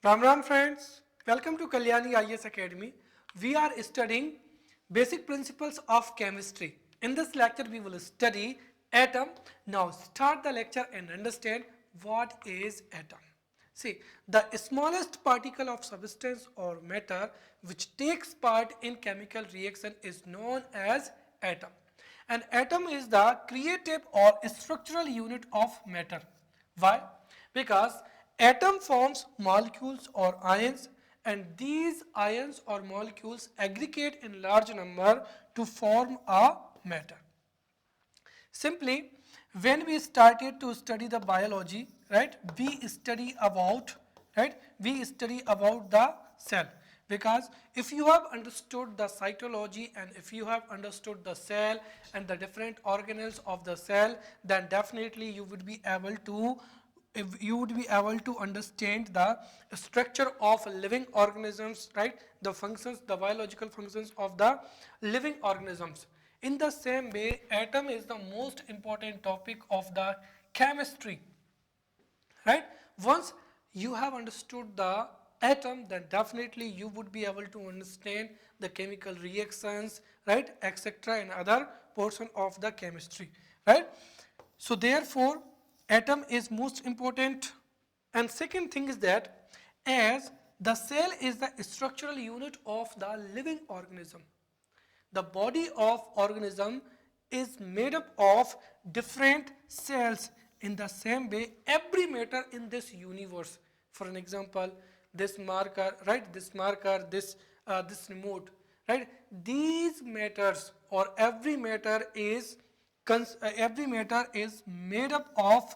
Ram Ram friends, welcome to Kalyani IS Academy. We are studying basic principles of chemistry. In this lecture we will study atom. Now start the lecture and understand what is atom. See, the smallest particle of substance or matter which takes part in chemical reaction is known as atom. An atom is the creative or structural unit of matter. Why? Because atom forms molecules or ions, and these ions or molecules aggregate in large number to form a matter. Simply, when we started to study the biology, right, we study about the cell, because if you have understood the cytology and if you have understood the cell and the different organelles of the cell, then definitely you would be able to understand the structure of living organisms, right, the functions, the biological functions of the living organisms. In the same way, atom is the most important topic of the chemistry, right? Once you have understood the atom, then definitely you would be able to understand the chemical reactions, right, etc., and other portion of the chemistry, right? So therefore atom is most important. And second thing is that as the cell is the structural unit of the living organism, the body of organism is made up of different cells. In the same way, every matter in this universe, for an example, this marker, right, this remote, right, these matters or every matter is made up of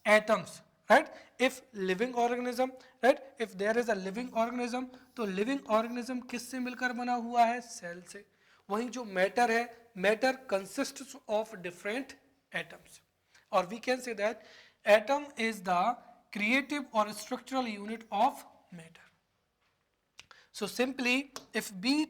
atoms, right? If living organism, right, if there is a living organism, तो living organism किससे मिलकर बना हुआ है? Cell से. वहीं जो matter है, matter consists of different atoms, or we can say that atom is the creative or structural unit of matter. So simply, if we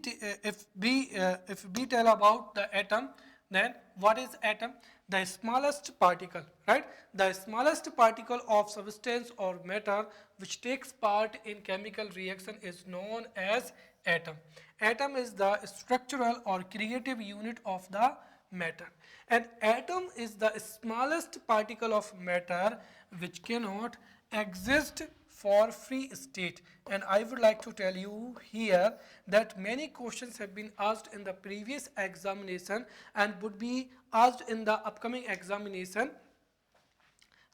tell about the atom, then what is atom? The smallest particle, right? The smallest particle of substance or matter which takes part in chemical reaction is known as atom. Atom is the structural or creative unit of the matter. And atom is the smallest particle of matter which cannot exist for free state. And I would like to tell you here that many questions have been asked in the previous examination and would be asked in the upcoming examination,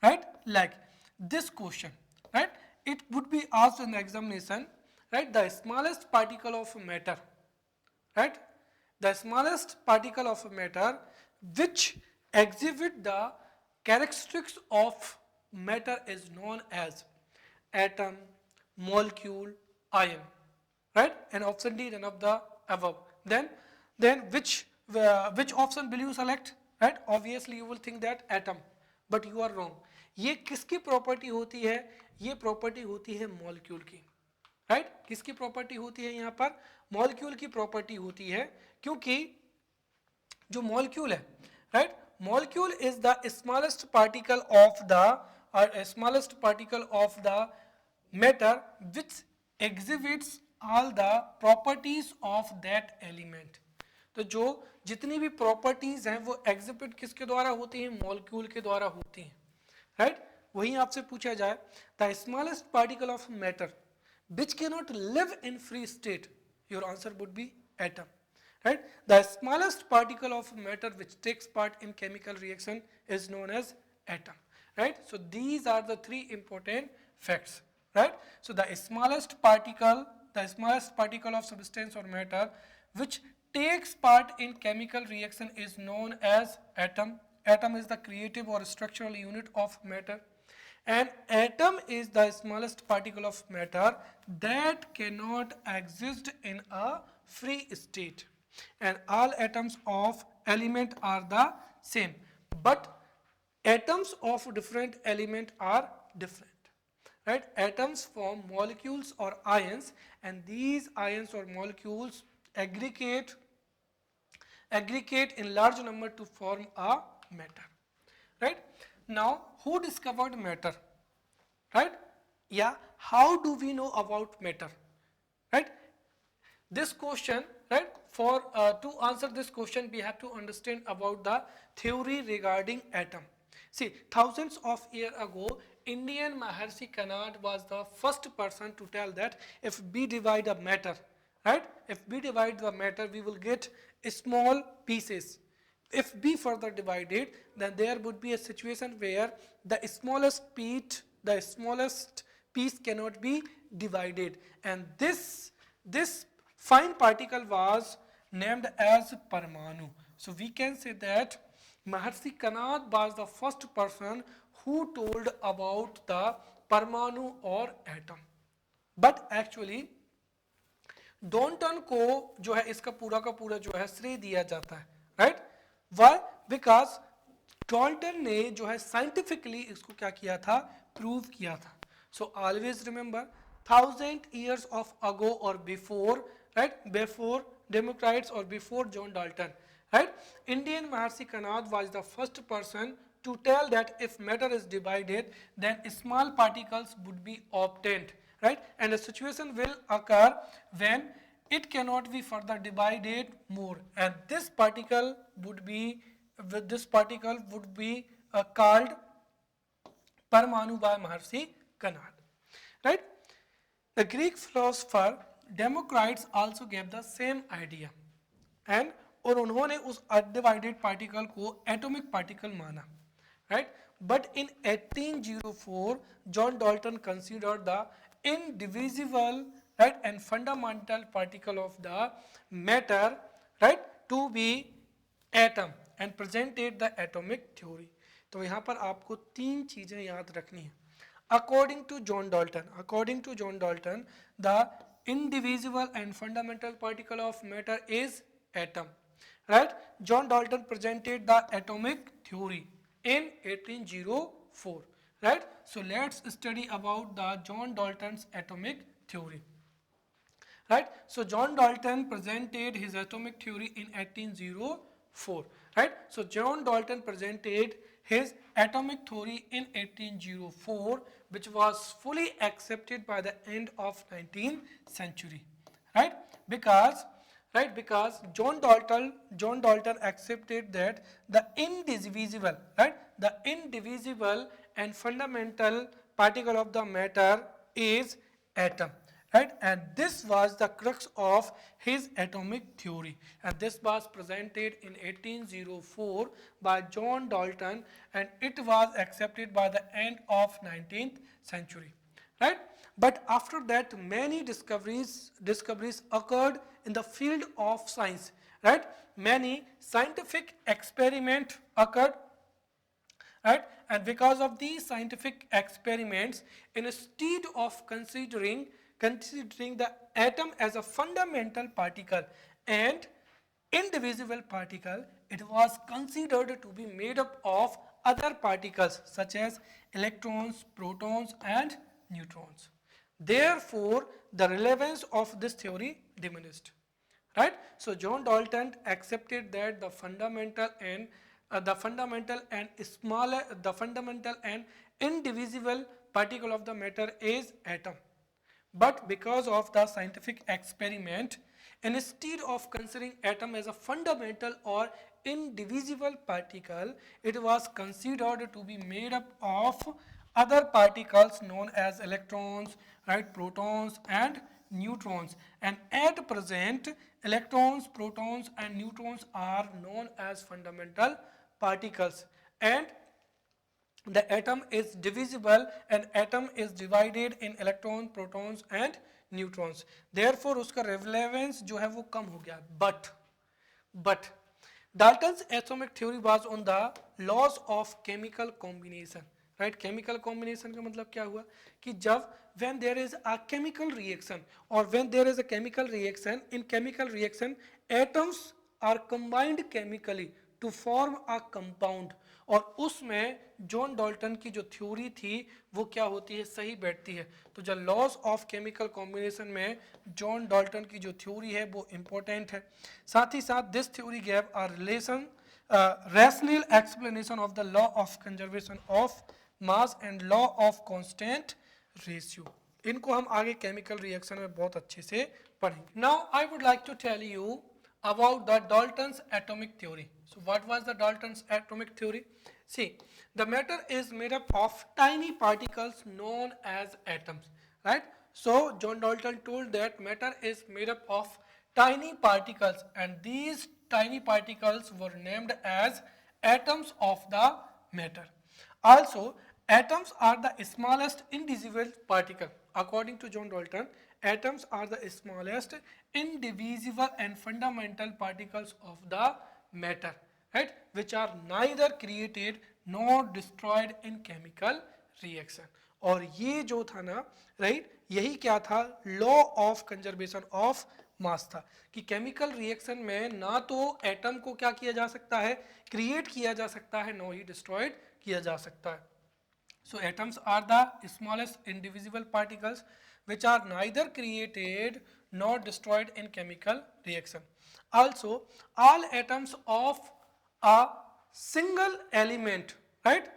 right? Like this question, right? It would be asked in the examination, right? The smallest particle of matter, right? The smallest particle of matter which exhibit the characteristics of matter is known as atom, molecule, ion, right? And option D, none of the above. Then which option will you select, right? Obviously you will think that atom, but you are wrong. ये किसकी property होती है? ये property होती है molecule की, right? किसकी property होती है यहाँ पर? मॉलिक्यूल की प्रॉपर्टी होती है, क्योंकि जो मॉलिक्यूल है, right, molecule is the smallest particle of the matter which exhibits all the properties of that element. तो जो जितनी भी प्रॉपर्टीज हैं वो एग्जिबिट किसके द्वारा होती हैं? मॉलिक्यूल के द्वारा होती हैं, राइट? वहीं आपसे पूछा जाए the smallest particle of matter which cannot live in free state, your answer would be atom, right? The smallest particle of matter which takes part in chemical reaction is known as atom, right? So these are the three important facts, right? So the smallest particle of substance or matter which takes part in chemical reaction is known as atom. Atom is the creative or structural unit of matter, and atom is the smallest particle of matter that cannot exist in a free state, and all atoms of element are the same, but atoms of different element are different, right? Atoms form molecules or ions, and these ions or molecules aggregate in large number to form a matter, right? Now who discovered matter, right? Yeah, how do we know about matter, right? This question, right, for to answer this question we have to understand about the theory regarding atom. See, thousands of years ago, Indian Maharshi Kanad was the first person to tell that if we divide a matter, right, if we divide the matter we will get small pieces. If we further divide it, then there would be a situation where the smallest piece cannot be divided, and this fine particle was named as Parmanu. So we can say that Maharshi Kanad was the first person who told about the Parmanu or atom. But actually Dalton को जो है इसका पूरा का पूरा जो है श्रेय दिया जाता है, राइट? वाई? बिकॉज डॉल्टन ने जो है साइंटिफिकली इसको क्या किया था, प्रूव किया था. So always remember 1000 years of ago or before, right, before Democritus or before John Dalton, right, Indian Maharshi Kanad was the first person to tell that if matter is divided then small particles would be obtained, right, and a situation will occur when it cannot be further divided more, and this particle would be called Parmanu by Maharshi Kanad, right? The Greek philosopher Democritus also gave the same idea, and और उन्होंने उस undivided particle को atomic particle माना, right? But in 1804, John Dalton considered the indivisible, right, and fundamental particle of the matter, right, to be atom and presented the atomic theory. तो यहाँ पर आपको तीन चीजें याद रखनी है. According to John Dalton, the indivisible and fundamental particle of matter is atom, right? John Dalton presented the atomic theory in 1804, right? So let's study about the John Dalton's atomic theory, right? So John Dalton presented his atomic theory in 1804, right? So John Dalton presented his atomic theory in 1804, which was fully accepted by the end of 19th century, right? Because John Dalton accepted that the indivisible, right, the indivisible and fundamental particle of the matter is atom, right, and this was the crux of his atomic theory, and this was presented in 1804 by John Dalton, and it was accepted by the end of 19th century, right? But after that many discoveries occurred in the field of science, right? Many scientific experiments occurred, right, and because of these scientific experiments, instead of considering the atom as a fundamental particle and indivisible particle, it was considered to be made up of other particles such as electrons, protons and neutrons. Therefore, the relevance of this theory diminished, right? So John Dalton accepted that the fundamental and indivisible particle of the matter is atom. But because of the scientific experiment, instead of considering atom as a fundamental or indivisible particle, it was considered to be made up of other particles known as electrons, right, protons and neutrons, and at present electrons, protons and neutrons are known as fundamental particles, and the atom is divisible and atom is divided in electron, protons and neutrons. Therefore उसका relevance जो है वो कम हो गया. But Dalton's atomic theory was on the laws of chemical combination, right? Chemical combination का मतलब क्या हुआ कि जब when there is a chemical reaction or when there is a chemical reaction, in chemical reaction atoms are combined chemically to form a compound, और उसमें John Dalton की जो थ्योरी थी वो क्या होती है, सही बैठती है. तो जो लॉज ऑफ केमिकल कॉम्बिनेशन में जॉन डाल्टन की जो थ्योरी है वो इंपॉर्टेंट है. साथ ही साथ this theory gave a rational explanation of the law of conservation of mass and law of constant ratio. इनको हम आगे केमिकल रिएक्शन में बहुत अच्छे से पढ़ेंगे। Now I would like to tell you about the Dalton's atomic theory. So what was the Dalton's atomic theory? See, the matter is made up of tiny particles known as atoms, right? So John Dalton told that matter is made up of tiny particles, and these tiny particles were named as atoms of the matter. Also, atoms are the smallest indivisible particle. According to John Dalton, atoms are the smallest indivisible and fundamental particles of the matter, right, which are neither created nor destroyed in chemical reaction. और ये जो था ना, right, यही क्या था, law of conservation of mass था कि केमिकल रिएक्शन में ना तो एटम को क्या किया जा सकता है, क्रिएट किया जा सकता है, नो ही डिस्ट्रॉयड किया जा सकता है. So atoms are the smallest indivisible particles which are neither created nor destroyed in chemical reaction. Also, all atoms of a single element, right,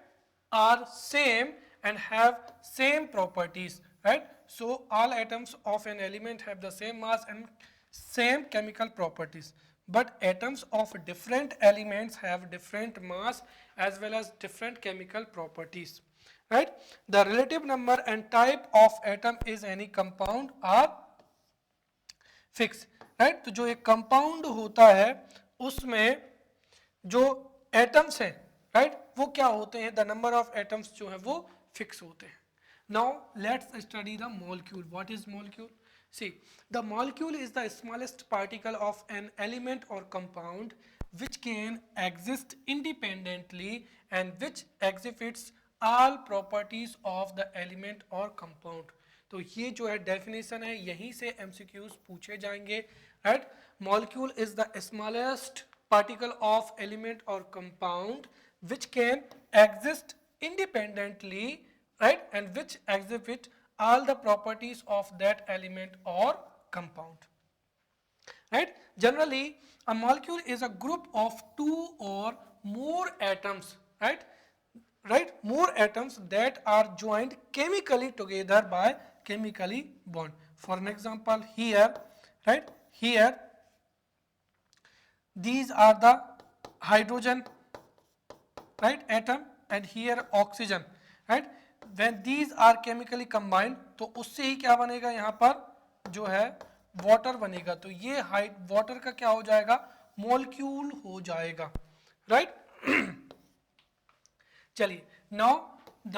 are same and have same properties, right. So all atoms of an element have the same mass and same chemical properties, but atoms of different elements have different mass as well as different chemical properties, right. The relative number and type of atom is any compound are fixed, right. तो जो एक compound होता है उसमें जो atoms हैं, right, वो क्या होते हैं, the number of atoms जो है वो fix होते हैं. Now let's study the molecule. What is molecule? See, the molecule is the smallest particle of an element or compound which can exist independently and which exhibits all properties of the element or compound. तो ये जो है definition है, यहीं से MCQs पूछे जाएंगे, right? Molecule is the smallest particle of element or compound which can exist independently, right, and which exhibit all the properties of that element or compound, right. Generally a molecule is a group of two or more atoms, right, more atoms that are joined chemically together by chemically bond. For an example, here, right, here these are the hydrogen, right, atom, and here oxygen, right. When these are chemically combined, तो उससे ही क्या बनेगा, यहाँ पर जो है water बनेगा, तो ये वाटर का क्या हो जाएगा, मॉलिक्यूल हो जाएगा, राइट. चलिए, now the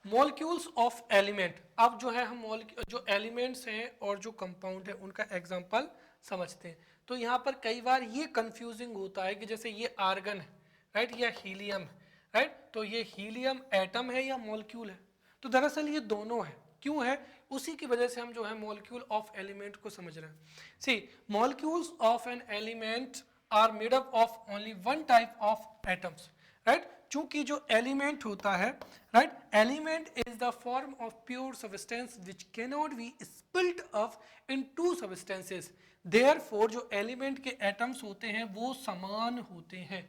molecules of element. अब जो है हम जो एलिमेंट्स हैं और जो कंपाउंड है उनका एग्जांपल समझते हैं. तो यहाँ पर कई बार ये कंफ्यूजिंग होता है कि जैसे ये आर्गन है, राइट, या हीलियम है, राइट, तो ये हीलियम एटम है या मॉलिक्यूल है. तो दरअसल ये दोनों है. क्यों है, उसी की वजह से हम जो है मॉलिक्यूल ऑफ एलिमेंट को समझ रहे हैं. See, molecules of an element are made up of only one type of atoms, right. चूंकि जो एलिमेंट होता है, right, element is the form of pure substance which cannot be split up into substances. Therefore जो element के atoms होते हैं वो समान होते हैं,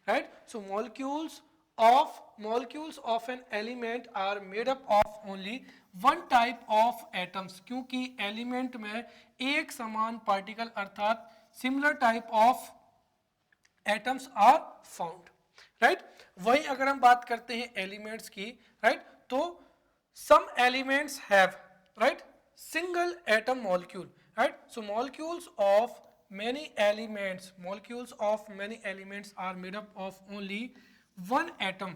right. So molecules of an element are made up of only one type of atoms, क्योंकि element में एक समान पार्टिकल अर्थात similar type of atoms are found, right. वही अगर हम बात करते हैं एलिमेंट्स की, राइट, तो some elements have, right, single atom molecule, right. So molecules of many elements are made up of only one atom,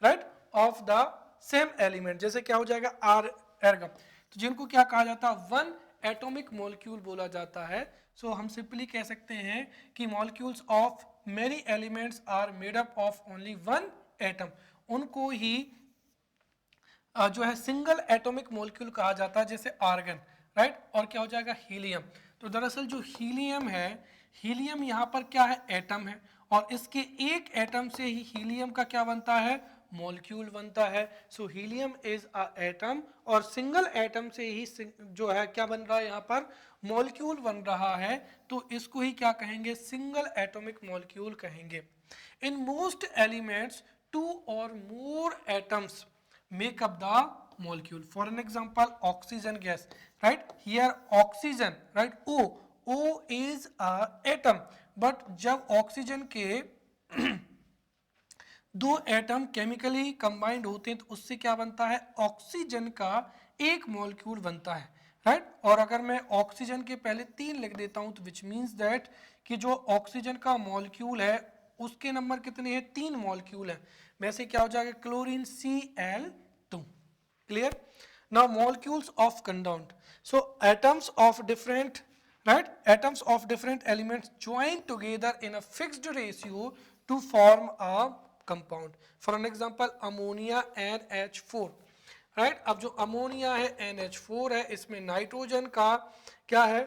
right, of the same element. जैसे क्या हो जाएगा, आर्गन, तो जिनको क्या कहा जाता है, वन एटॉमिक मॉलिक्यूल बोला जाता है. सो हम सिंपली कह सकते हैं कि molecules of many elements are made up of only one atom. उनको ही जो है सिंगल एटॉमिक मॉलिक्यूल कहा जाता है, जैसे आर्गन, राइट. और क्या हो जाएगा, हीलियम. तो दरअसल जो हीलियम है, हीलियम यहाँ पर क्या है, एटम है, और इसके एक एटम से ही हीलियम का क्या बनता है, मॉलिक्यूल बनता है. सो हीलियम इज अ एटम, और सिंगल एटम से ही जो है क्या बन रहा है, यहाँ पर मॉलिक्यूल बन रहा है. तो इसको ही क्या कहेंगे, सिंगल एटॉमिक मॉलिक्यूल कहेंगे. इन मोस्ट एलिमेंट्स टू और मोर atoms make up the molecule. For an example, oxygen gas, right? Here oxygen, right? O is a atom. But जब ऑक्सीजन के दो एटम केमिकली कंबाइंड होते हैं तो उससे क्या बनता है, ऑक्सीजन का एक मॉलिक्यूल बनता है, राइट? और अगर मैं ऑक्सीजन के पहले 3 लिख देता हूं तो विच मींस दैट कि जो ऑक्सीजन का मॉलिक्यूल है उसके नंबर कितने हैं, 3 मॉलिक्यूल है। वैसे क्या हो जाएगा, chlorine Cl2। Clear? Now molecules of compound, so atoms of different, right, atoms of different elements join together in a fixed ratio to form a compound. For an example, ammonia NH4, right? अब जो ammonia है NH4 है, इसमें nitrogen का क्या है,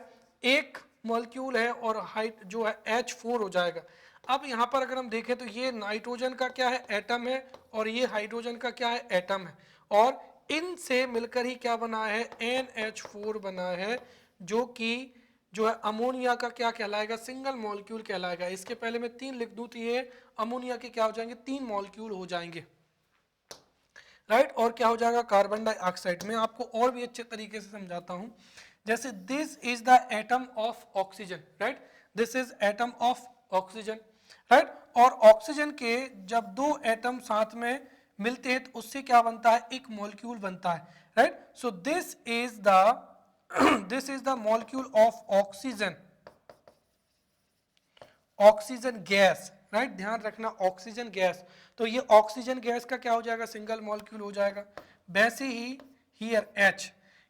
एक molecule है और हाइट जो है H4 हो जाएगा। अब यहाँ पर अगर हम देखें तो ये नाइट्रोजन का क्या है, एटम है, और ये हाइड्रोजन का क्या है, एटम है, और इनसे मिलकर ही क्या बना है, NH4 बना है, जो कि जो है अमोनिया का क्या कहलाएगा, सिंगल मॉलिक्यूल कहलाएगा। इसके पहले मैं 3 लिख दूं तो ये अमोनिया के क्या हो जाएंगे, 3 मॉलिक्यूल हो जाएंगे, राइट? और क्या हो जाएगा, कार्बन डाइऑक्साइड। मैं आपको और भी अच्छे तरीके से समझाता हूं, जैसे this is the atom of oxygen, right? This is atom of oxygen, right? और ऑक्सीजन के जब 2 एटम साथ में मिलते हैं तो उससे क्या बनता है, एक मॉलिक्यूल बनता है, right? So this is the this is the molecule of oxygen, oxygen gas, right? ध्यान रखना ऑक्सीजन गैस, तो ये ऑक्सीजन गैस का क्या हो जाएगा, सिंगल मॉलिक्यूल हो जाएगा। वैसे ही हियर H,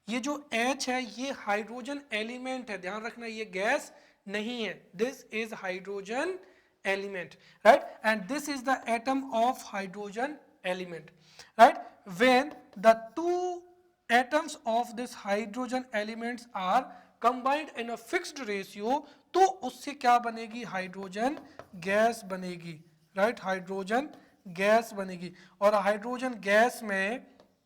ये जो H है ये हाइड्रोजन एलिमेंट है, ध्यान रखना ये गैस नहीं है, this is hydrogen element, right? And this is the atom of hydrogen element, right? When the two atoms of this hydrogen elements are combined in a fixed ratio, तो उससे क्या बनेगी, हाइड्रोजन गैस बनेगी, right? Hydrogen gas बनेगी। और hydrogen gas में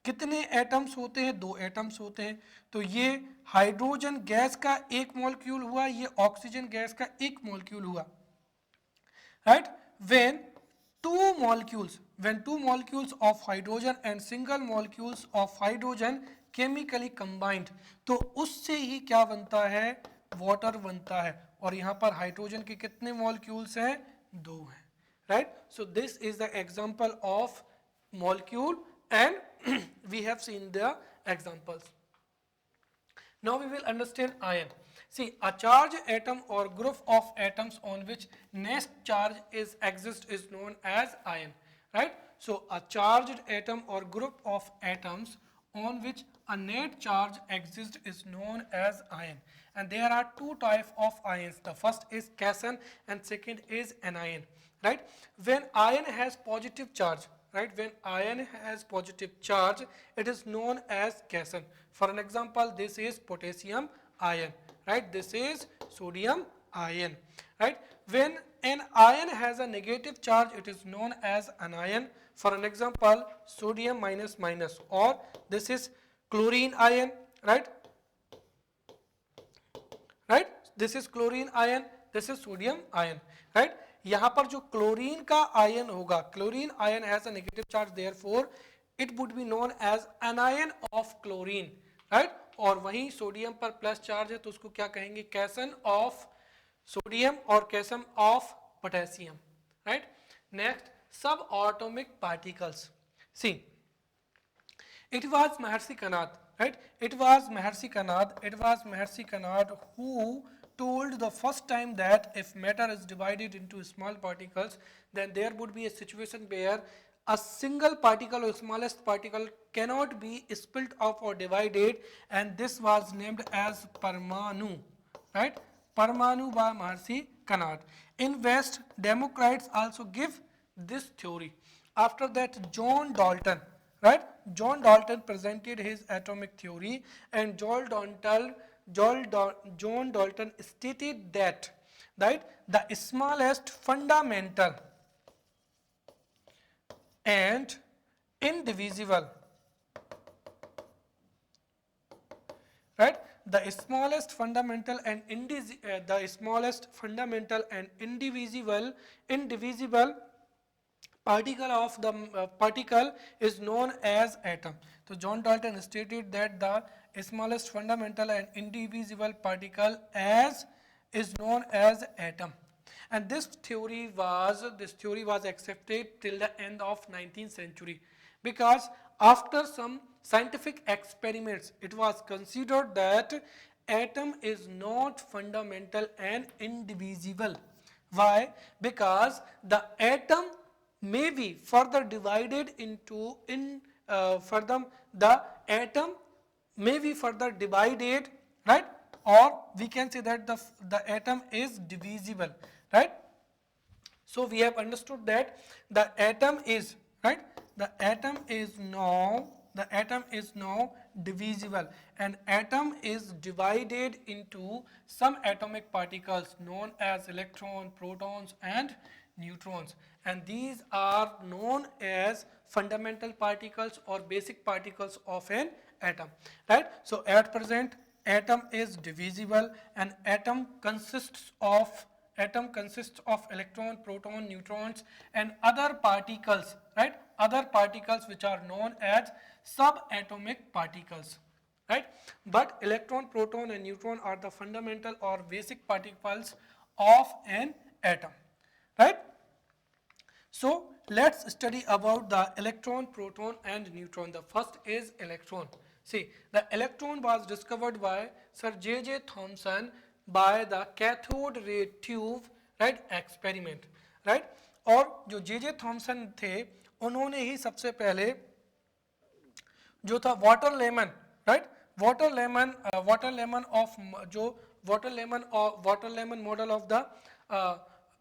कितने atoms होते हैं, 2 एटम्स होते हैं। तो ये हाइड्रोजन गैस का एक मॉलिक्यूल हुआ, ये ऑक्सीजन गैस का एक मॉलिक्यूल हुआ, right? When two molecules of hydrogen and single molecules of hydrogen chemically combined, तो उससे ही क्या बनता है, वाटर बनता है। और यहाँ पर हाइड्रोजन के कितने मॉलिक्यूल्स हैं, 2 हैं, right? So this is the example of molecule and we have seen the examples. Now we will understand ion. See, a charged atom or group of atoms on which net charge exists is known as ion, right? So a charged atom or group of atoms on which a net charge exists is known as ion. And there are 2 types of ions. The first is cation and second is anion, right? When ion has positive charge, right, when ion has positive charge, it is known as cation. For an example, this is potassium ion, right? This is sodium ion, right? When an ion has a negative charge, it is known as anion. For an example, sodium minus minus, or this is chlorine ion, right? Right? This is chlorine ion, this is sodium ion, right? यहाँ पर जो chlorine का ion होगा, chlorine ion has a negative charge, therefore it would be known as anion of chlorine, right? और वहीं sodium पर plus charge है तो उसको क्या कहेंगे, कैशन ऑफ सोडियम और cation of potassium, right? Next, subatomic particles. See, it was Maharshi Kanad, right? It was Maharshi Kanad who told the first time that if matter is divided into small particles, then there would be a situation where a single particle or smallest particle cannot be split up or divided, and this was named as Parmanu, right? Parmanu by Maharshi Kanad. In West, Democrats also give this theory. After that, John Dalton, right? John Dalton presented his atomic theory, and John Dalton stated that, right, the smallest fundamental and indivisible, right, the smallest fundamental and indivisible particle is known as atom. So John Dalton stated that the smallest fundamental and indivisible particle is known as atom. And this theory was accepted till the end of 19th century, because after some scientific experiments it was considered that atom is not fundamental and indivisible. Why? Because the atom may be further divided into further the atom may be further divided, right? Or we can say that the atom is divisible, right? So we have understood that the atom is, right, the atom is now divisible, and atom is divided into some atomic particles known as electron, protons and neutrons, and these are known as fundamental particles or basic particles of an atom, right? So at present atom is divisible, and atom consists of electron, proton, neutrons and other particles, right? Other particles which are known as subatomic particles, right? But electron, proton and neutron are the fundamental or basic particles of an atom, right? So let's study about the electron, proton and neutron. The first is electron. See, the electron was discovered by Sir J.J. Thomson by the cathode ray tube, right, experiment, right? और जो J.J. Thompson थे उन्होंने ही सबसे पहले जो था watermelon, right, watermelon model of the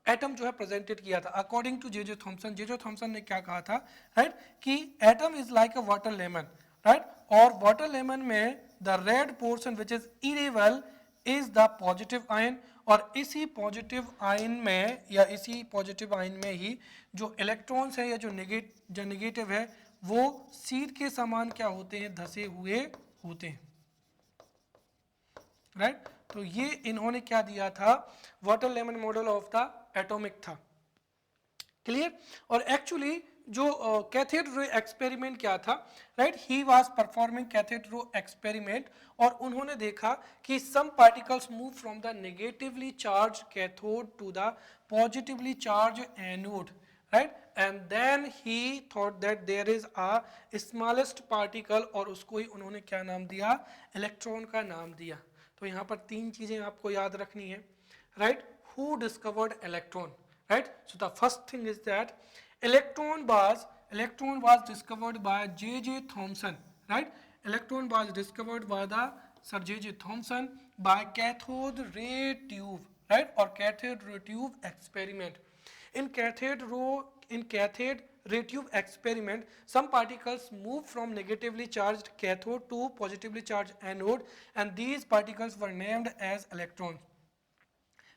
atom जो है प्रेजेंटेड किया था according to J J Thomson ने क्या कहा था, राइट, कि atom is like a watermelon, right, और वाटर लेमन में the red portion which is edible is the positive ion, और इसी पॉजिटिव आयन में ही जो इलेक्ट्रॉन्स है या जो नेगेटिव है वो सीड के समान क्या होते हैं, धसे हुए होते हैं, राइट। तो ये इन्होंने क्या दिया था, watermelon model of the atomic था, क्लियर। और एक्चुअली जो कैथोड रे एक्सपेरिमेंट क्या था, right, he was performing cathode ray experiment, और उन्होंने देखा कि some particles move from the negatively charged cathode to the positively charged anode, right, and then he thought that there is a smallest particle, और उसको ही उन्होंने क्या नाम दिया, इलेक्ट्रॉन का नाम दिया। तो यहाँ पर तीन चीजें आपको याद रखनी है, right, who discovered electron, right? So the first thing is that electron was discovered by J.J. Thomson, right? Electron was discovered by the Sir J.J. Thomson by cathode ray tube, right, or cathode ray tube experiment. In cathode ray tube experiment, some particles move from negatively charged cathode to positively charged anode, and these particles were named as electrons.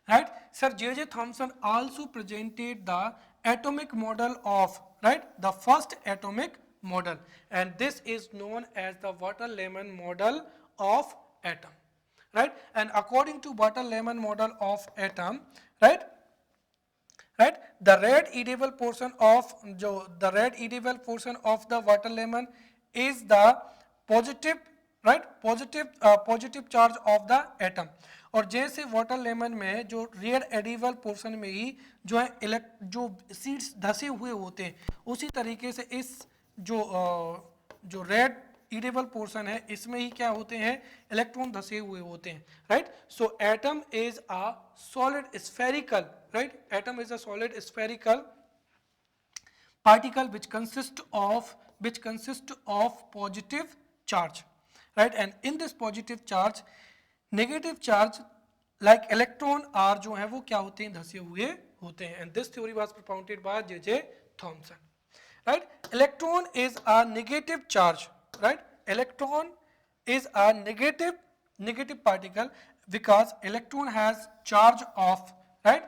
Right, Sir J.J. Thomson also presented the atomic model of, right, the first atomic model, and this is known as the water lemon model of atom, right. And according to water lemon model of atom, right, the red edible portion of the water lemon is the positive, right, positive charge of the atom, और जैसे water lemon में जो red edible portion में ही जो है जो seeds धसे हुए होते हैं, उसी तरीके से इस जो रेड एडिबल पोर्शन है इसमें ही क्या होते हैं, इलेक्ट्रॉन धसे हुए होते हैं, right. So atom is a solid spherical, right, atom is a solid spherical particle which consists of positive charge, right, and in this positive charge negative charge like electron are जो है वो क्या होते हैं, धसे हुए होते हैं, and this theory was propounded by J.J. Thomson, right. Electron is a negative charge, right, electron is a negative particle because electron has charge of, right,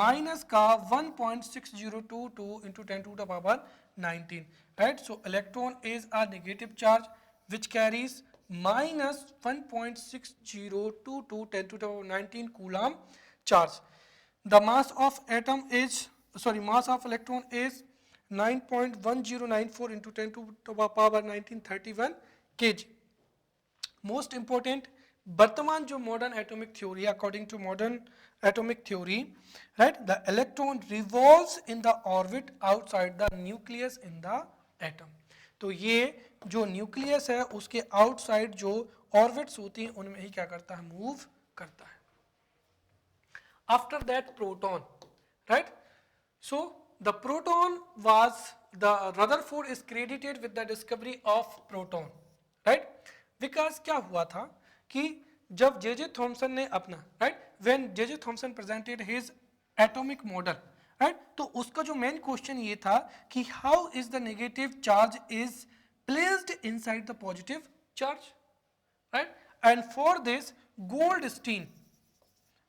minus का 1.6022 into 10 to the power 19, right. So electron is a negative charge which carries minus 1.6022 10 to the power 19 coulomb charge. The mass of electron is 9.1094 into 10 to the power 1931 kg. Most important, वर्तमान जो modern atomic theory, according to modern atomic theory, right, the electron revolves in the orbit outside the nucleus in the atom. तो ये जो nucleus है उसके outside जो orbits होती हैं उनमें ही क्या करता है, मूव करता है. After that, proton, right? So the proton was, the Rutherford is credited with the discovery of proton, right? Because क्या हुआ था कि जब जे थॉमसन ने अपना, right, when J Thomson presented his atomic model, right, तो उसका जो मेन क्वेश्चन ये था कि how is the negative charge is placed inside the positive charge, right? And for this Goldstein,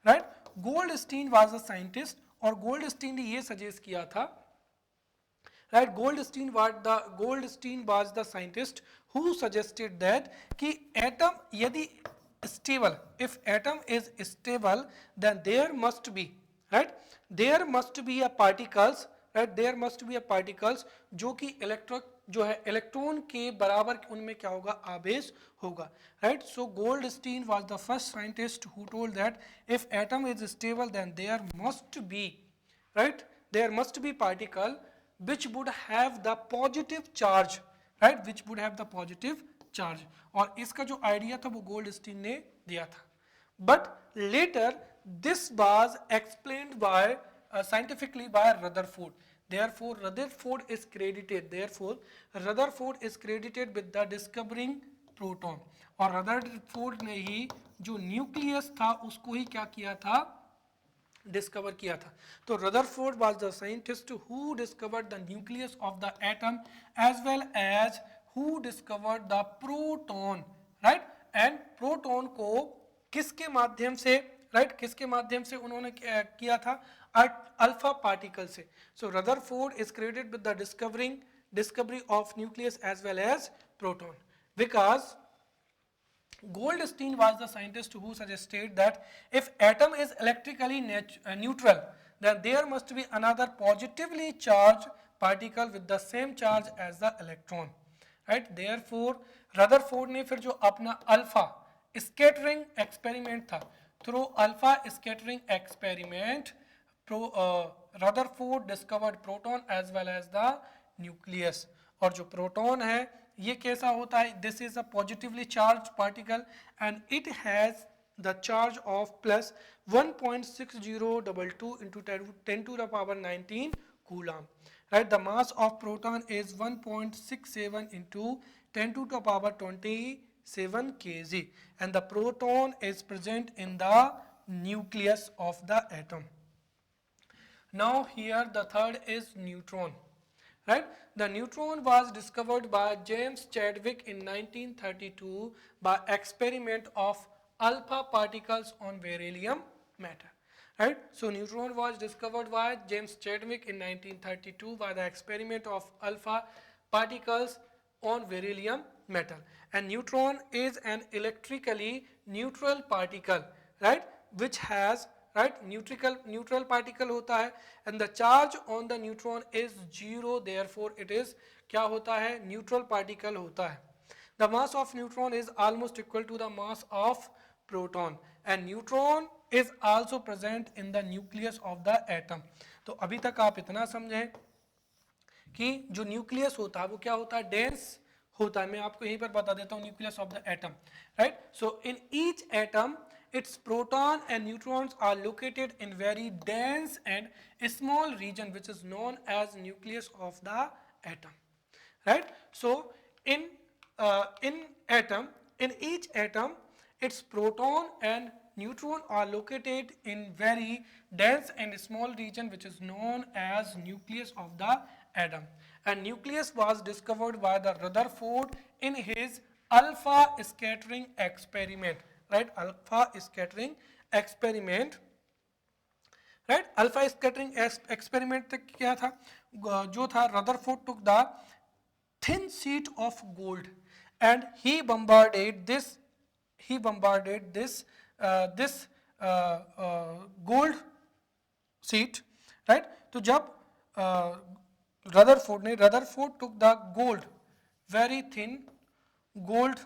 right, Goldstein was a scientist, और Goldstein ने ये suggest किया था, right, Goldstein was the scientist who suggested that कि atom यदि stable, if atom is stable, then there must be, right, there must be a particles, right, there must be a particles जो कि जो है electron के बराबर उनमें क्या होगा, आवेश होगा, right? So Goldstein was the first scientist who told that if atom is stable, then there must be, right, there must be particle which would have the positive charge, right, which would have the positive charge. और इसका जो idea था वो Goldstein ने दिया था. But later this was explained by scientifically by Rutherford. Therefore Rutherford is credited with the discovering proton. और Rutherford ने ही जो न्यूक्लियस था उसको ही क्या किया था, डिस्कवर किया था. तो Rutherford was the scientist who discovered the nucleus of the atom as well as who discovered the proton, right? And proton को किसके माध्यम से, right, किसके माध्यम से उन्होंने किया था, अल्फा पार्टिकल से. So Rutherford is credited with the discovery of nucleus as well as proton, because Goldstein was the scientist who suggested that if atom is electrically neutral, then there must be another positively charged particle with the same charge as the electron, right? Therefore Rutherford ने फिर जो अपना alpha scattering experiment था, through alpha scattering experiment Rutherford discovered proton as well as the nucleus. और जो proton है ये कैसा होता है, this is a positively charge particle and it has the charge of plus 1.6022 into 10 to the power 19 coulomb, right? The mass of proton is 1.67 into 10 to the power 27 kg and the proton is present in the nucleus of the atom. Now here the third is neutron, right? The neutron was discovered by James Chadwick in 1932 by experiment of alpha particles on beryllium matter, right? So neutron was discovered by James Chadwick in 1932 by the experiment of alpha particles on beryllium metal. And neutron is an electrically neutral particle, right, which has, right, neutral particle होता है and the charge on the neutron is 0, therefore it is क्या होता है, neutral particle होता है. The mass of neutron is almost equal to the mass of proton and neutron is also present in the nucleus of the atom. तो अभी तक आप इतना समझें कि जो न्यूक्लियस होता है वो क्या होता है, डेंस होता है. मैं आपको यहीं पर बता देता हूँ nucleus of the atom, right? So in each atom its proton and neutrons are located in very dense and small region which is known as nucleus of the atom, right? So in each atom its proton and neutron are located in very dense and small region which is known as nucleus of the atom. And nucleus was discovered by the Rutherford in his alpha scattering experiment, right? Alpha scattering experiment, right? Alpha scattering experiment तक क्या था, जो था Rutherford took the thin sheet of gold and he bombarded this gold sheet, right? तो जब Rutherford took the gold, very thin gold,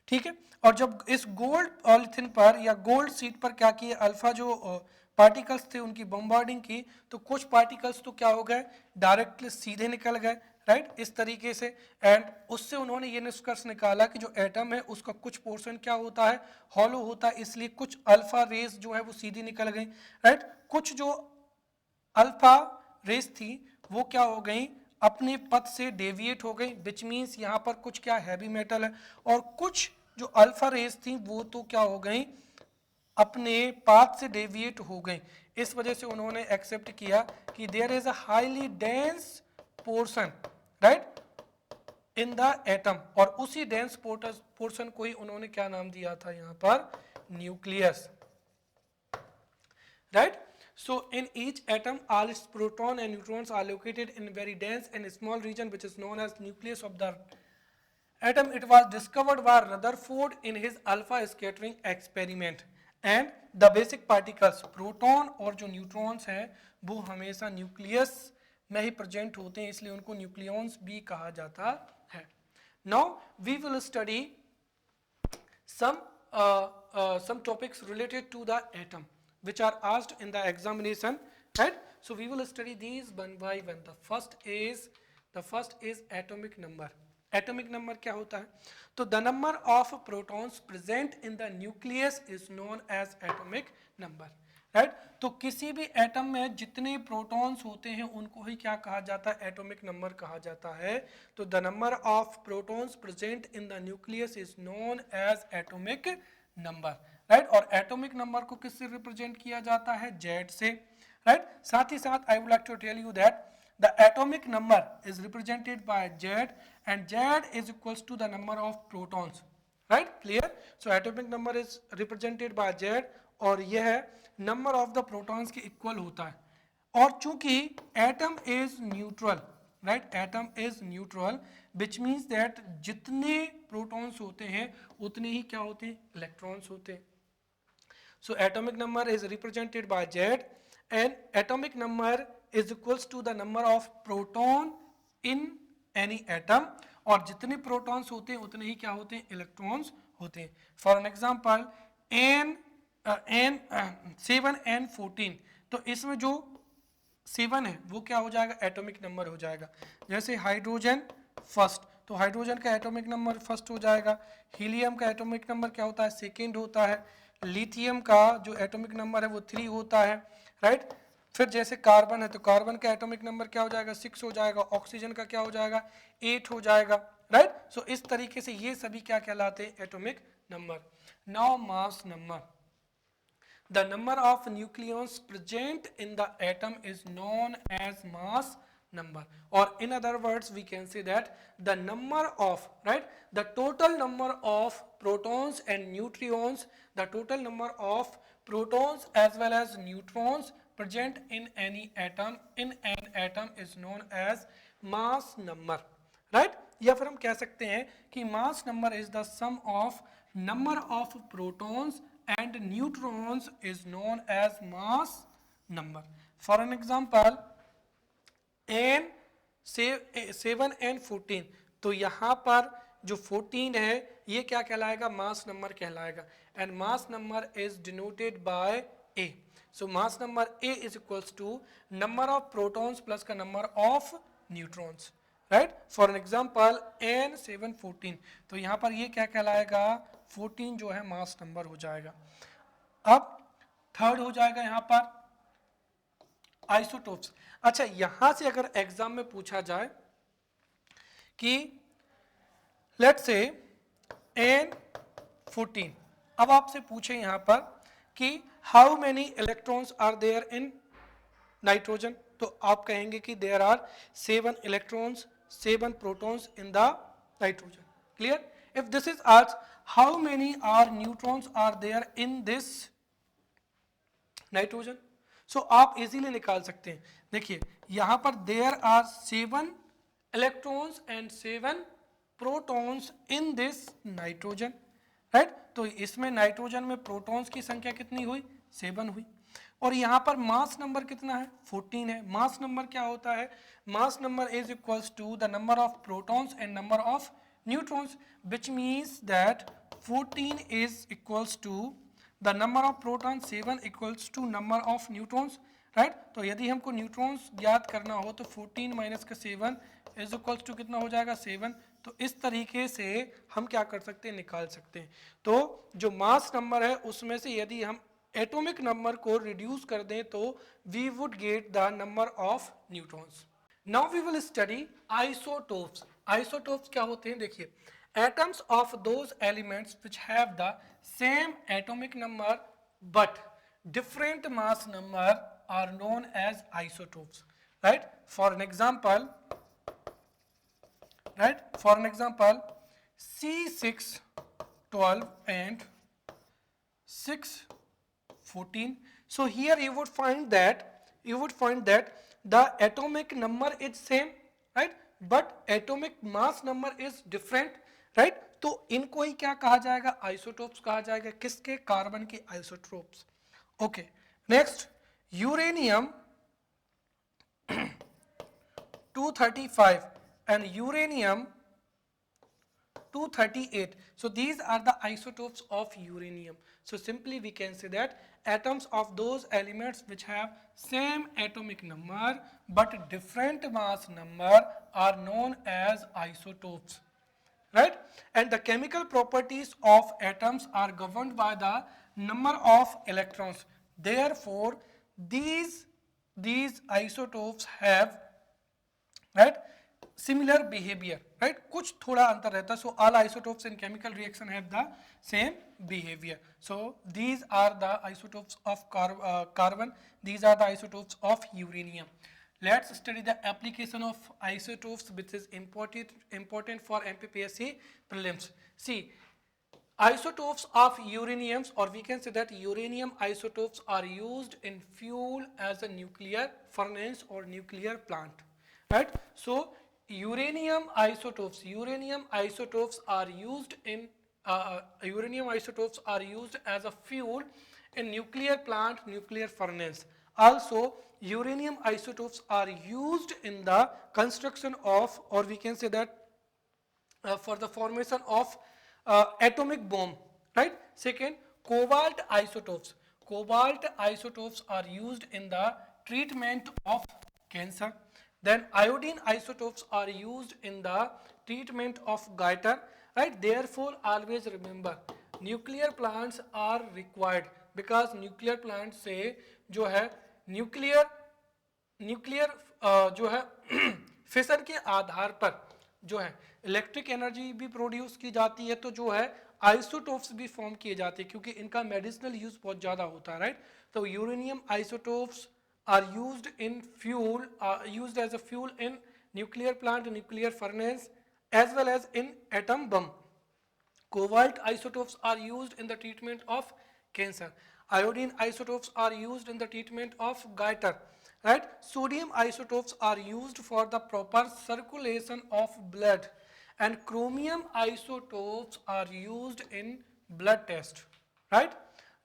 ठीक है। और जब इस गोल्ड पॉलिथिन पर या गोल्ड शीट पर क्या किए, अल्फा जो पार्टिकल्स थे उनकी बम्बार्डिंग की, तो कुछ पार्टिकल्स तो क्या हो गए, डायरेक्टली सीधे निकल गए, राइट, इस तरीके से। एंड उससे उन्होंने ये निष्कर्ष निकाला कि जो एटम है उसका कुछ पोर्शन क्या होता है, हॉलो होता है, इसलिए कुछ अल्फा रेस जो है वो सीधी निकल गई, राइट। कुछ जो अल्फा रेस थी वो क्या हो गई, अपने पथ से डेविएट हो गई, विच मीन्स यहाँ पर कुछ क्या हैवी मेटल है, और कुछ जो अल्फा रेस थी वो तो क्या हो गई, अपने पाथ से डेविएट हो गई। इस वजह से उन्होंने एक्सेप्ट किया कि there is a highly dense portion, right, in the atom, और उसी डेंस पोर्शन को ही उन्होंने क्या नाम दिया था यहाँ पर, nucleus, right? So in each atom all its proton and neutrons are located in very dense and small region which is known as nucleus of the atom. It was discovered by Rutherford in his alpha scattering experiment. And the basic particles proton और जो neutrons हैं वो हमेशा nucleus में ही present होते हैं, इसलिए उनको न्यूक्लियॉन्स भी कहा जाता है। Now we will study some topics related to the atom which are asked in the examination, right? So we will study these one by one. The first is atomic number. Atomic number क्या होता है, तो the number of protons present in the nucleus is known as atomic number, right? तो किसी भी atom में जितने protons होते हैं उनको ही क्या कहा जाता है, एटॉमिक नंबर कहा जाता है। तो the number of protons present in the nucleus is known as atomic number, right. और एटॉमिक नंबर को किससे रिप्रेजेंट किया जाता है, जेड से, राइट। साथ ही साथ I would like to tell you that the atomic number is represented by Z and Z is equals to the number of protons, right, clear. So atomic number is represented by Z और यह number of the protons के equal होता है। और चूंकि atom is neutral, right, atom is neutral which means that जितने protons होते हैं उतने ही क्या होते हैं, इलेक्ट्रॉन्स होते हैं। So atomic number is represented by Z and atomic number is equals to the number of proton in any atom, और जितने प्रोटॉन्स होते हैं उतने ही क्या होते हैं, इलेक्ट्रॉन्स होते हैं। For an example N7 N14, तो इसमें जो 7 है वो क्या हो जाएगा, एटॉमिक नंबर हो जाएगा। जैसे हाइड्रोजन फर्स्ट, तो हाइड्रोजन का एटॉमिक नंबर फर्स्ट हो जाएगा। हीलियम का एटॉमिक नंबर क्या होता है, सेकेंड होता है। लिथियम का जो एटॉमिक नंबर है वो 3 होता है, राइट। फिर जैसे कार्बन है तो कार्बन का एटॉमिक नंबर क्या हो जाएगा, 6 हो जाएगा। ऑक्सीजन का क्या हो जाएगा, 8 हो जाएगा, राइट। सो इस तरीके से ये सभी क्या कहलाते हैं, atomic number. Now mass number, the number of nucleons present in the atom is known as mass number, or in other words we can say that the number of, right, the total number of protons and neutrons, the total number of protons as well as neutrons present in any atom, in an atom is known as mass number, right। या फिर हम कह सकते हैं कि mass number is the sum of number of protons and neutrons is known as mass number. For an example, N7 N14, तो यहाँ पर जो 14 है ये क्या कहलाएगा, मास नंबर कहलाएगा, and mass number is denoted by A. So mass number A is equals to number of protons plus का number of neutrons, right? For an example N714, तो यहाँ पर ये क्या कहलाएगा, 14 जो है मास नंबर हो जाएगा। अब थर्ड हो जाएगा यहाँ पर आइसोटोप्स। अच्छा, यहाँ से अगर एग्जाम में पूछा जाए कि लेट्स से N14, अब आपसे पूछे यहाँ पर कि how many electrons are there in nitrogen, तो आप कहेंगे कि there are 7 electrons 7 protons in the nitrogen, clear. If this is asked how many are neutrons are there in this nitrogen, so आप इजीली निकाल सकते हैं। देखिए यहाँ पर there are 7 electrons and 7 protons in this nitrogen, right. तो इसमें nitrogen में प्रोटॉन्स की संख्या कितनी हुई, 7 हुई। और यहाँ पर मास नंबर कितना है 14 है। मास नंबर क्या होता है, mass number is equals to the number of protons and number of neutrons, which means that 14 is equals to the number of proton, 7 equals to number of neutrons, right. तो यदि हमको neutrons ज्ञात करना हो तो 14 माइनस का 7 is equals to कितना हो जाएगा 7। तो इस तरीके से हम क्या कर सकते हैं, निकाल सकते हैं। तो जो मास नंबर है उसमें से यदि हम एटॉमिक नंबर को रिड्यूस कर दें तो we would get the number of neutrons. Now we will study isotopes. Isotopes क्या होते हैं, देखिए, atoms of those elements which have the same atomic number but different mass number are known as isotopes, right? For an example, C612 and 614. So here you would find that the atomic number is same, right, but atomic mass number is different, right? तो इनको ही क्या कहा जाएगा, isotopes कहा जाएगा। किसके, carbon के isotopes. Okay, next, uranium 235 and uranium 238. So these are the isotopes of uranium. So simply we can say that atoms of those elements which have same atomic number but different mass number are known as isotopes, right? And the chemical properties of atoms are governed by the number of electrons. Therefore these isotopes have, right, similar behavior, right? कुछ थोड़ा अंतर रहता है. So all isotopes in chemical reaction have the same behavior. So these are the isotopes of carbon. These are the isotopes of uranium. Let's study the application of isotopes, which is important for MPPSC prelims. See, isotopes of uraniums, or we can say that uranium isotopes are used in fuel as a nuclear furnace or nuclear plant, right? So uranium isotopes are used in as a fuel in nuclear plant, nuclear furnace. Also uranium isotopes are used in the construction of, or we can say that for the formation of atomic bomb, right? Second, cobalt isotopes are used in the treatment of cancer. Then iodine isotopes are used in the treatment of goiter, right? Therefore always remember, nuclear plants are required, because nuclear plants से जो है nuclear जो है fission के आधार पर जो है electric energy भी प्रोड्यूस की जाती है, तो जो है आइसोटोप्स भी फॉर्म किए जाते हैं, क्योंकि इनका मेडिसिनल यूज बहुत ज़्यादा होता है, राइट? तो uranium isotopes are used in fuel, used as a fuel in nuclear plant, nuclear furnace, as well as in atom bomb. Cobalt isotopes are used in the treatment of cancer. Iodine isotopes are used in the treatment of goiter, right? Sodium isotopes are used for the proper circulation of blood, and chromium isotopes are used in blood test, right?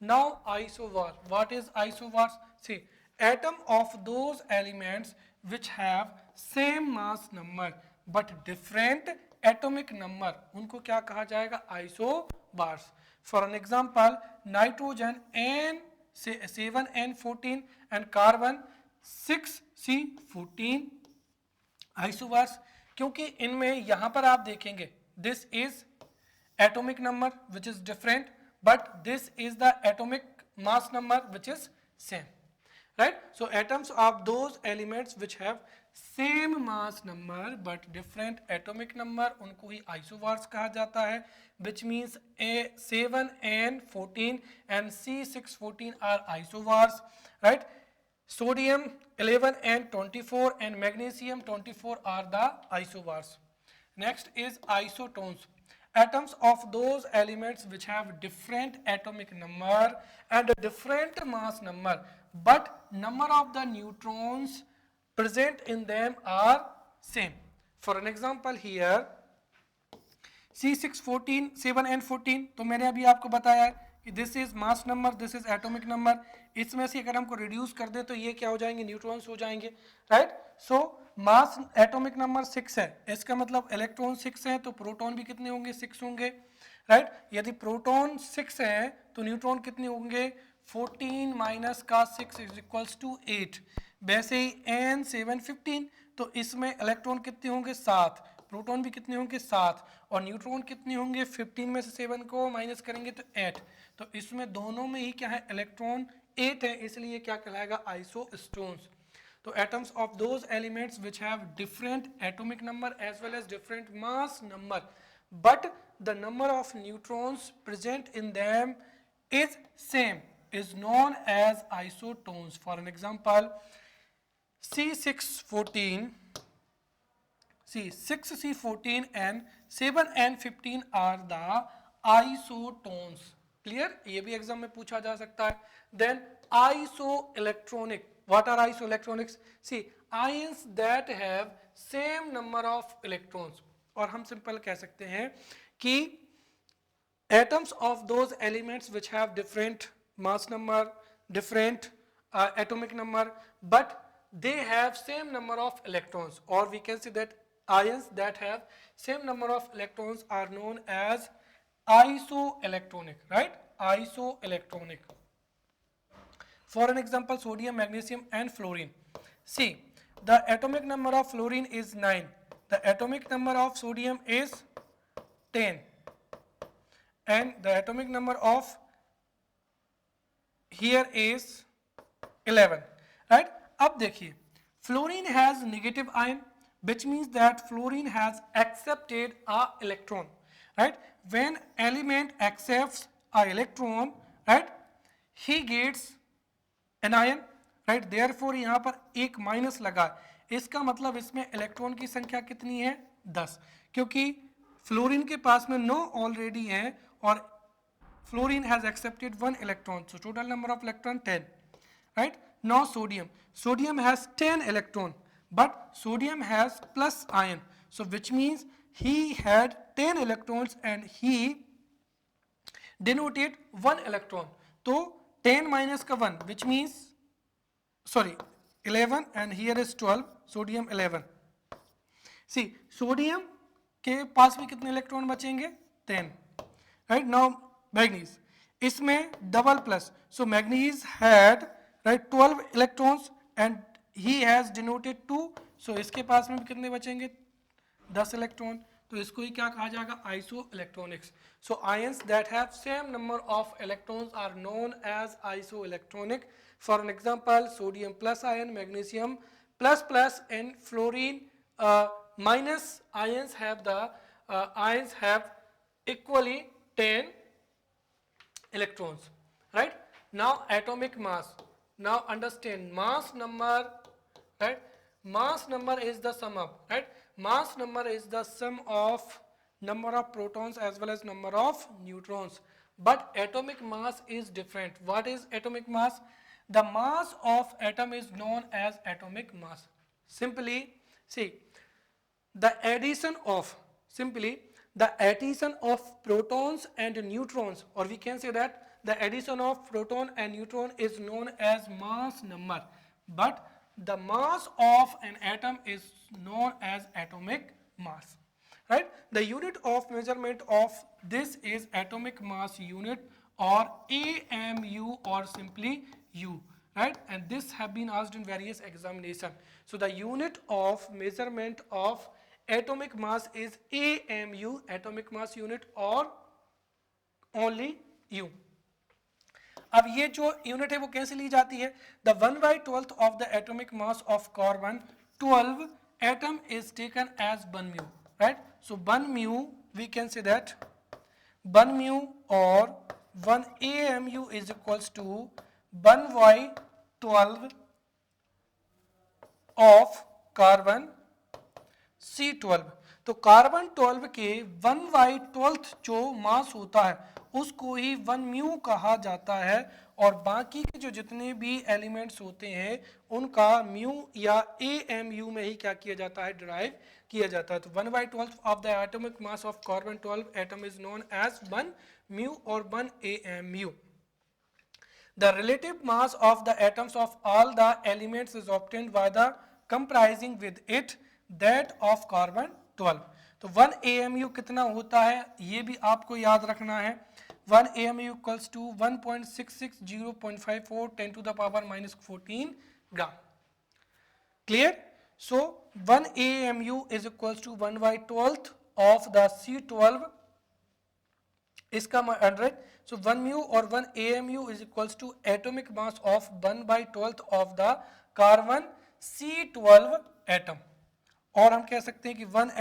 Now isovar. What is isovars? See, atom of those elements which have same mass number but different atomic number, उनको क्या कहा जाएगा, isobars. For an example, nitrogen N7N14 and carbon 6C14 isobars, क्योंकि इनमें यहाँ पर आप देखेंगे this is atomic number which is different, but this is the atomic mass number which is same, right? So atoms of those elements which have same mass number but different atomic number, उनको ही isovars कहा जाता है, which means A7N14 and C614 are isovars, right? Sodium 11N24 and magnesium 24 are the isobars. Next is isotones. Atoms of those elements which have different atomic number and a different mass number, but number of the neutrons present in them are same. For an example here, C614 7N14, तो मैंने अभी आपको बताया है कि this is mass number, this is atomic number. इसमें से अगर हमको रिड्यूस कर दें तो ये क्या हो जाएंगे, न्यूट्रॉन्स हो जाएंगे, राइट। सो मास एटॉमिक नंबर 6 है, इसका मतलब इलेक्ट्रॉन 6 है तो प्रोटॉन भी कितने होंगे, 6 होंगे, राइट। यदि प्रोटॉन 6 है तो न्यूट्रॉन कितने होंगे, 14 माइनस का 6 इज इक्वल्स टू 8। वैसे ही n 7 15, तो इसमें इलेक्ट्रॉन कितने होंगे, 7, प्रोटॉन भी कितने होंगे, 7, और न्यूट्रॉन कितने होंगे, 15 में से 7 को माइनस करेंगे तो 8। तो इसमें दोनों में ही क्या है, इलेक्ट्रॉन 8 है, इसलिए क्या कहलाएगा, आइसोस्टोन्स। तो atoms of those elements which have different atomic number as well as different mass number, but the number of neutrons present in them is same, is known as isotones. For an example, C614, see 6C14 and 7N15 are the isotones. Clear? ये भी exam में पूछा जा सकता है. Then isoelectronic. What are isoelectronics? See, ions that have same number of electrons. और हम simple कह सकते हैं कि atoms of those elements which have different mass number, different atomic number, but they have same number of electrons, or we can say that ions that have same number of electrons are known as isoelectronic, right? Isoelectronic. For an example, sodium, magnesium and fluorine. See, the atomic number of fluorine is 9. The atomic number of sodium is 10. And the atomic number of here is 11. Right? अब देखिए, fluorine has negative ion, which means that fluorine has accepted a electron. Right? When element accepts a electron, right, he gets an ion, right? Therefore यहाँ पर एक minus लगा, इसका मतलब इसमें electron की संख्या कितनी है, 10, क्योंकि फ्लोरीन के पास में 9 ऑलरेडी है और fluorine has accepted 1 electron, so total number of electron 10, right. Now sodium has 10 electron, but sodium has plus ion, so which means he had 10 electrons and he denoted 1 electron. तो 10 minus का 1, which means sorry 11 and here is 12, sodium 11. See, sodium के पास में कितने electron बचेंगे, 10, right. Now manganese, इसमें double plus, so manganese had right 12 electrons and he has denoted 2, so इसके पास में भी कितने बचेंगे, 10 इलेक्ट्रॉन. तो इसको ही क्या कहा जाएगा, isoelectronics. So ions that have same number of electrons are known as isoelectronic. For an example, sodium plus ion, magnesium plus plus and fluorine minus ions have equally 10 electrons, right. Now atomic mass, now understand mass number, right. Mass number is the sum of, right, mass number is the sum of number of protons as well as number of neutrons, but atomic mass is different. What is atomic mass? The mass of atom is known as atomic mass. Simply see, the addition of protons and neutrons, or we can say that the addition of proton and neutron is known as mass number, but the mass of an atom is known as atomic mass, right. The unit of measurement of this is atomic mass unit, or AMU, or simply U, right, and this have been asked in various examination. So the unit of measurement of atomic mass is AMU, atomic mass unit, or only U. अब ये जो unit है वो कैसे ली जाती है, the 1/12 of the atomic mass of carbon 12 atom is taken as 1 mu, right. So 1 mu we can say that 1 mu और 1 AMU is equals to 1/12 of carbon C12. तो कार्बन 12 के 1/12 जो मास होता है उसको ही 1 म्यू कहा जाता है, और बाकी के जो जितने भी एलिमेंट्स होते हैं उनका म्यू या AMU में ही क्या किया जाता है, डिराइव किया जाता है. तो 1/12 of the atomic mass of carbon 12 atom is known as 1 mu और 1 AMU. The relative mass of the atoms of all the elements is obtained by the comprising with it that of carbon 12. तो 1 AMU कितना होता है ये भी आपको याद रखना है. 1 AMU equals to 1.660.54 10 to the power minus 14 gram. Clear? So 1 AMU is equals to 1 by 12th of the C12 इसका 100. So 1 mu or 1 AMU is equals to atomic mass of 1 by 12th of the carbon C12 atom. और हम कह सकते हैं कि 1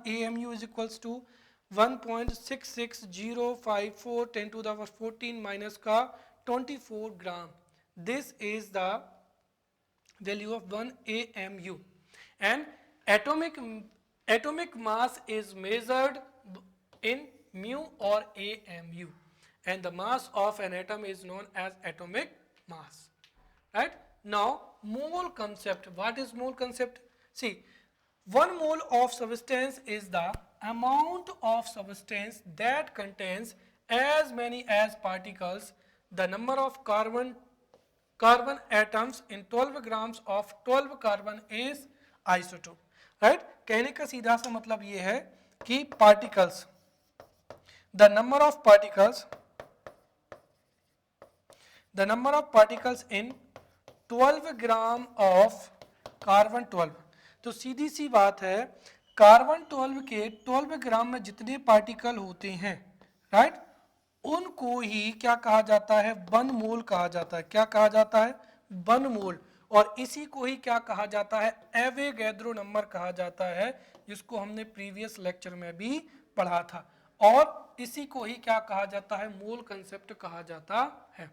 AMU is equals to 1.66054 10 to the power 14 minus का 24 gram. This is the value of 1 AMU. And atomic mass is measured in mu or AMU, and the mass of an atom is known as atomic mass. Right? Now mole concept. What is mole concept? See, 1 mole of substance is the amount of substance that contains as many as particles. The number of carbon atoms in 12 grams of 12 carbon is isotope. Right? कहने का सीधा सा मतलब ये है कि particles, the number of particles in 12 gram of carbon 12. तो सीधी सी बात है कार्बन 12 के 12 ग्राम में जितने पार्टिकल होते हैं, राइट, उनको ही क्या कहा जाता है? 1 मोल कहा जाता है. क्या कहा जाता है? 1 मोल. और इसी को ही क्या कहा जाता है? एवोगैड्रो नंबर कहा जाता है, जिसको हमने प्रीवियस लेक्चर में भी पढ़ा था. और इसी को ही क्या कहा जाता है? मोल कंसेप्ट कहा जाता है.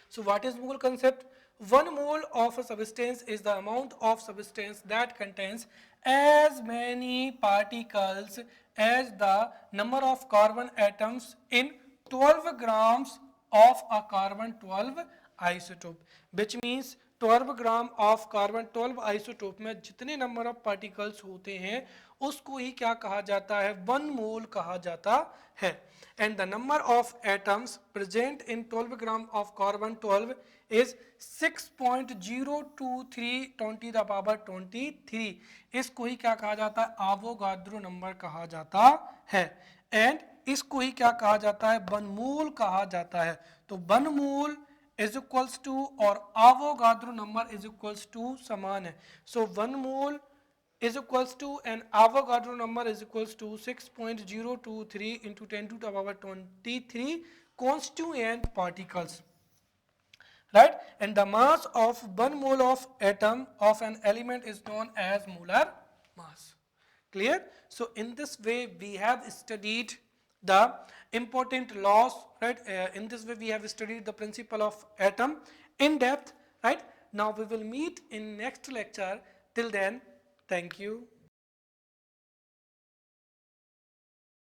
So what is mole concept? 1 mole of a substance is the amount of substance that contains as many particles as the number of carbon atoms in 12 grams of a carbon 12 isotope, which means 12 gram of carbon 12 isotope में जितने number of particles होते हैं उसको ही क्या कहा जाता है? 1 मोल कहा जाता है. And the number of atoms present in 12 gram of carbon 12 is 6.023 10 to the power 23. इसको ही क्या कहा जाता है? आवोगाद्रो नंबर कहा जाता है. एंड इसको ही क्या कहा जाता है? 1 मोल कहा जाता है. तो 1 मोल is equals to और Avogadro number is equals to समान है. So 1 mole is equals to and Avogadro number is equals to 6.023 into 10 to the power 23 constituent particles. Right? And the mass of 1 mole of atom of an element is known as molar mass. Clear? So in this way we have studied the important laws, right? In this way we have studied the principle of atom in depth, right? Now we will meet in next lecture. Till then, thank you.